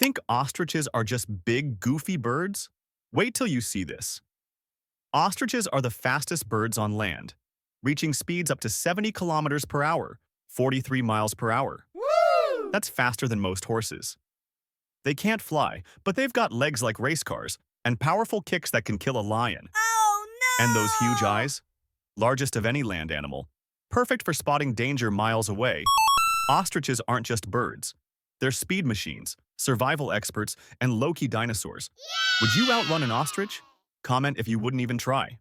Think ostriches are just big, goofy birds? Wait till you see this. Ostriches are the fastest birds on land, reaching speeds up to 70 kilometers per hour, 43 miles per hour. Woo! That's faster than most horses. They can't fly, but they've got legs like race cars and powerful kicks that can kill a lion. Oh And those huge no! eyes, largest of any land animal, perfect for spotting danger miles away. Ostriches aren't just birds. They're speed machines, survival experts, and low-key dinosaurs. Would you outrun an ostrich? Comment if you wouldn't even try.